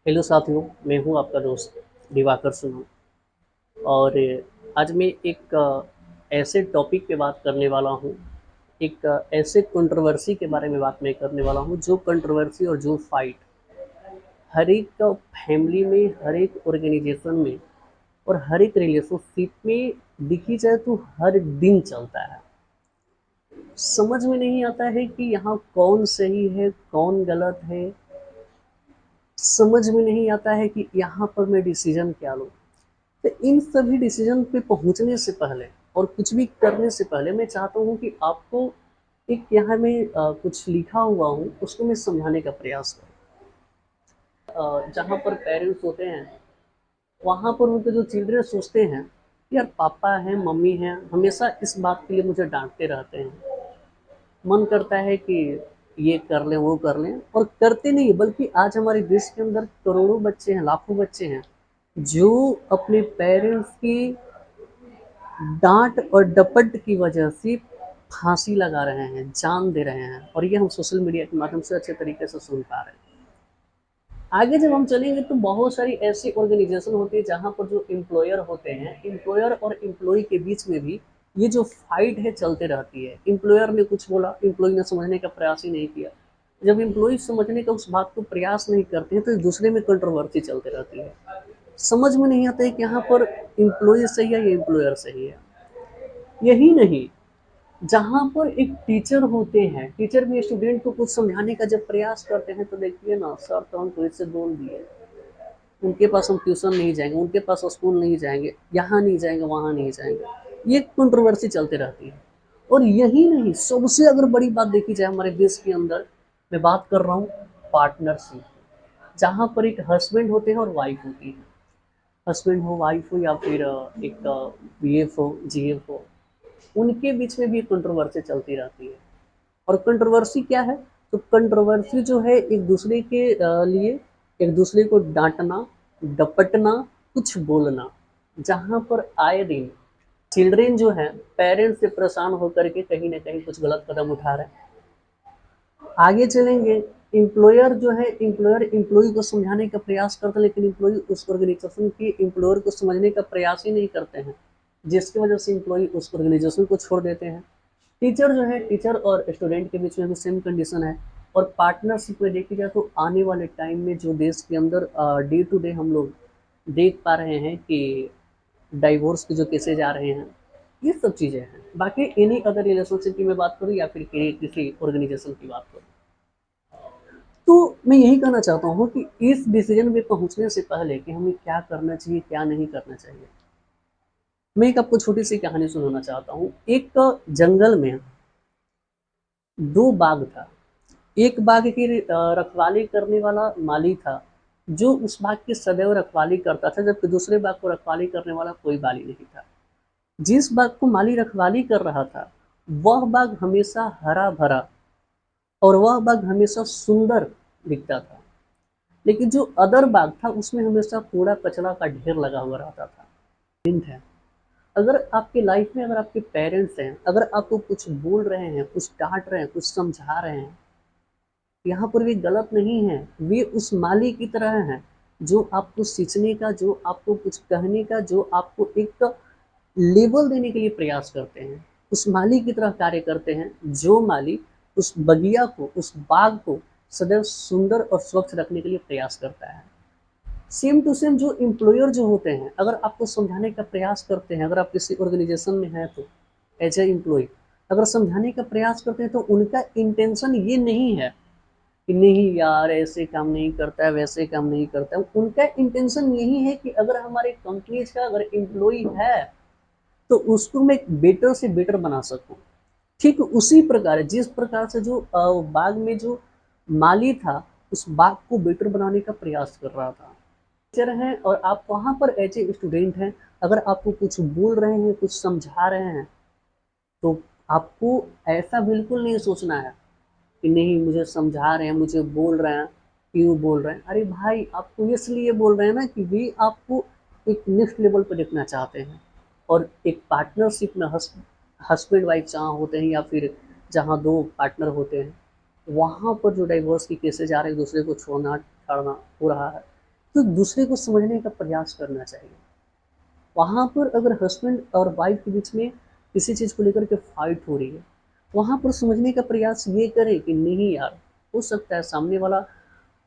Hello साथियों, मैं हूँ आपका दोस्त दिवाकर सुमन। और आज मैं एक ऐसे टॉपिक पे बात करने वाला हूँ, एक ऐसे कंट्रोवर्सी के बारे में बात मैं करने वाला हूँ, जो कंट्रोवर्सी और जो फाइट हर एक फैमिली में, हर एक ऑर्गेनाइजेशन में और हर एक रिलेशनशिप में दिखी जाए तो हर दिन चलता है। समझ में नहीं आता है कि यहाँ कौन सही है, कौन गलत है। समझ में नहीं आता है कि यहाँ पर मैं डिसीजन क्या लूँ। तो इन सभी डिसीजन पे पहुंचने से पहले और कुछ भी करने से पहले मैं चाहता हूँ कि आपको एक यहाँ में कुछ लिखा हुआ हूँ उसको मैं समझाने का प्रयास करूँ। जहाँ पर पेरेंट्स होते हैं वहाँ पर उनके जो चिल्ड्रन सोचते हैं, यार पापा हैं मम्मी हैं हमेशा इस बात के लिए मुझे डांटते रहते हैं, मन करता है कि ये कर लें वो कर लें, और करते नहीं। बल्कि आज हमारे देश के अंदर करोड़ों बच्चे हैं, लाखों बच्चे हैं जो अपने पेरेंट्स की डांट और डपट की वजह से फांसी लगा रहे हैं, जान दे रहे हैं, और ये हम सोशल मीडिया के माध्यम से अच्छे तरीके से सुन पा रहे हैं। आगे जब हम चलेंगे तो बहुत सारी ऐसी ऑर्गेनाइजेशन होती है जहाँ पर जो एम्प्लॉयर होते हैं, एम्प्लॉयर और एम्प्लॉय के बीच में भी ये जो फाइट है चलते रहती है। एम्प्लॉयर ने कुछ बोला, एम्प्लॉय ने समझने का प्रयास ही नहीं किया। जब एम्प्लॉय समझने का उस बात को प्रयास नहीं करते हैं तो एक दूसरे में कंट्रोवर्सी चलती रहती है। समझ में नहीं आता है कि यहाँ पर एम्प्लॉय सही है या एम्प्लॉयर सही है। यही नहीं, जहाँ पर एक टीचर होते हैं, टीचर भी स्टूडेंट को कुछ समझाने का जब प्रयास करते हैं तो देखिए ना, सर तो हमको इससे बोल दिए, उनके पास हम ट्यूशन नहीं जाएंगे, उनके पास स्कूल नहीं जाएंगे, यहाँ नहीं जाएंगे, वहाँ नहीं जाएंगे। ये कंट्रोवर्सी चलती रहती है। और यही नहीं, सबसे अगर बड़ी बात देखी जाए हमारे देश के अंदर, मैं बात कर रहा हूँ पार्टनरशिप, जहाँ पर एक हस्बैंड होते हैं और वाइफ होती है। हस्बैंड हो, वाइफ हो, या फिर एक बीएफ हो, जीएफ हो, उनके बीच में भी कंट्रोवर्सी चलती रहती है। और कंट्रोवर्सी क्या है? तो कंट्रोवर्सी जो है एक दूसरे के लिए एक दूसरे को डांटना, डपटना, कुछ बोलना, जहाँ पर आए दिन चिल्ड्रेन जो है पेरेंट्स से परेशान होकर के कहीं ना कहीं कुछ गलत कदम उठा रहे हैं। आगे चलेंगे, एम्प्लॉयर जो है, एम्प्लॉयर एम्प्लॉय को समझाने का प्रयास करता है, लेकिन एम्प्लॉय उस ऑर्गेनाइजेशन के एम्प्लॉयर को समझने का प्रयास ही नहीं करते हैं, जिसकी वजह से एम्प्लॉय उस ऑर्गेनाइजेशन को छोड़ देते हैं। टीचर जो है, टीचर और स्टूडेंट के बीच में भी सेम कंडीशन है। और पार्टनरशिप में देखी जाए तो आने वाले टाइम में जो देश के अंदर डे टू डे हम लोग देख पा रहे हैं कि डाइवोर्स के जो केसेज आ रहे हैं, ये सब चीज़ें हैं। बाकी एनी अदर रिलेशनशिप की मैं बात करूँ या फिर किसी ऑर्गेनाइजेशन की बात करूँ, तो मैं यही कहना चाहता हूँ कि इस डिसीजन में पहुँचने से पहले कि हमें क्या करना चाहिए, क्या नहीं करना चाहिए, मैं एक आपको छोटी सी कहानी सुनाना चाहता हूँ। एक जंगल में दो बाघ था। एक बाघ की रखवाली करने वाला माली था, जो उस बाघ की सदैव रखवाली करता था, जबकि दूसरे बाघ को रखवाली करने वाला कोई माली नहीं था। जिस बाघ को माली रखवाली कर रहा था वह बाघ हमेशा हरा भरा और वह बाघ हमेशा सुंदर दिखता था, लेकिन जो अदर बाघ था उसमें हमेशा कूड़ा कचरा का ढेर लगा हुआ रहता था। हिंट है, अगर आपकी लाइफ में, अगर आपके पेरेंट्स हैं, अगर आपको कुछ बोल रहे हैं, कुछ डांट रहे हैं, कुछ समझा रहे हैं, यहाँ पर वे गलत नहीं है। वे उस माली की तरह हैं जो आपको सींचने का, जो आपको कुछ कहने का, जो आपको एक लेबल देने के लिए प्रयास करते हैं। उस माली की तरह कार्य करते हैं, जो माली उस बगिया को, उस बाग को सदैव सुंदर और स्वच्छ रखने के लिए प्रयास करता है। सेम टू सेम जो एम्प्लॉयर जो होते हैं, अगर आपको समझाने का प्रयास करते हैं, अगर आप किसी ऑर्गेनाइजेशन में हैं तो एज ए एम्प्लॉय अगर समझाने का प्रयास करते हैं तो उनका इंटेंशन ये नहीं है कि नहीं यार ऐसे काम नहीं करता है, वैसे काम नहीं करता है। उनका इंटेंशन यही है कि अगर हमारे कंपनीज का अगर एम्प्लॉय है तो उसको मैं बेटर से बेटर बना सकूं। ठीक उसी प्रकार जिस प्रकार से जो बाग में जो माली था उस बाग को बेटर बनाने का प्रयास कर रहा था। टीचर हैं और आप वहाँ पर एज ए स्टूडेंट हैं, अगर आपको कुछ बोल रहे हैं, कुछ समझा रहे हैं, तो आपको ऐसा बिल्कुल नहीं सोचना है कि नहीं मुझे समझा रहे हैं, मुझे बोल रहे हैं, क्यों बोल रहे हैं। अरे भाई, आपको इसलिए बोल रहे हैं ना कि वे आपको एक नेक्स्ट लेवल पर देखना चाहते हैं। और एक पार्टनरशिप में हस्बैंड वाइफ जहाँ होते हैं या फिर जहाँ दो पार्टनर होते हैं, वहाँ पर जो डाइवोर्स की केसेज आ रहे हैं, दूसरे को छोड़ना छाड़ना हो रहा है, तो दूसरे को समझने का प्रयास करना चाहिए। वहाँ पर अगर हस्बैंड और वाइफ के बीच में किसी चीज़ को लेकर के फाइट हो रही है, वहाँ पर समझने का प्रयास ये करें कि नहीं यार, हो सकता है सामने वाला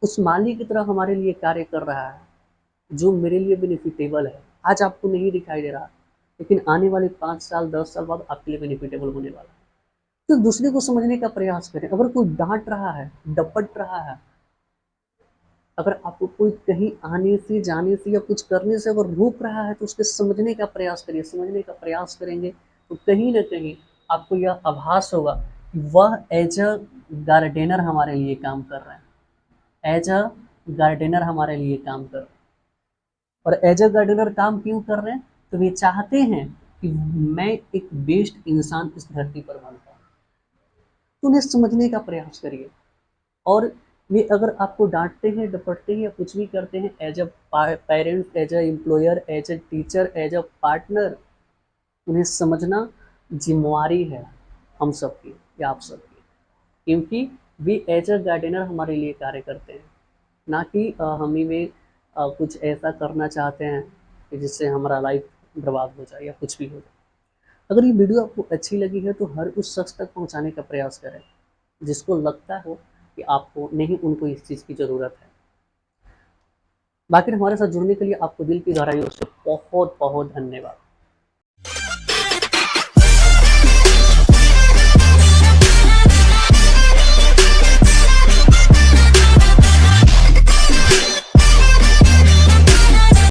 उस माली की तरह हमारे लिए कार्य कर रहा है, जो मेरे लिए बेनिफिटेबल है। आज आपको नहीं दिखाई दे रहा, लेकिन आने वाले 5 साल, 10 साल बाद आपके लिए बेनिफिटेबल होने वाला है। तो दूसरे को समझने का प्रयास करें। अगर कोई डाँट रहा है, डपट रहा है, अगर आपको कोई कहीं आने से, जाने से या कुछ करने से अगर रोक रहा है, तो उसके समझने का प्रयास करिए। समझने का प्रयास करेंगे तो कहीं न कहीं आपको यह आभास होगा कि वह एज़ अ गार्डनर हमारे लिए काम कर रहे हैं। एज़ अ गार्डनर हमारे लिए काम कर रहे हैं। और एज़ अ गार्डनर काम क्यों कर रहे हैं? तो वे चाहते हैं कि मैं एक बेस्ट इंसान इस धरती पर बन पाऊँ। तो उन्हें समझने का प्रयास करिए। और वे अगर आपको डाँटते हैं, डपटते हैं या कुछ भी करते हैं as a parent, as a employer, as a teacher, as a partner, उन्हें समझना ज़िम्मेवारी है हम सबकी या आप सबकी। क्योंकि वे एज़ अ गार्डनर हमारे लिए कार्य करते हैं, ना कि हमें वे कुछ ऐसा करना चाहते हैं कि जिससे हमारा लाइफ बर्बाद हो जाए या कुछ भी हो जाए। अगर ये वीडियो आपको अच्छी लगी है तो हर उस शख्स तक पहुँचाने का प्रयास करें, जिसको लगता हो कि आपको नहीं, उनको इस चीज़ की ज़रूरत है। बाकी हमारे साथ जुड़ने के लिए आपको दिल की गहराइयों से बहुत-बहुत धन्यवाद।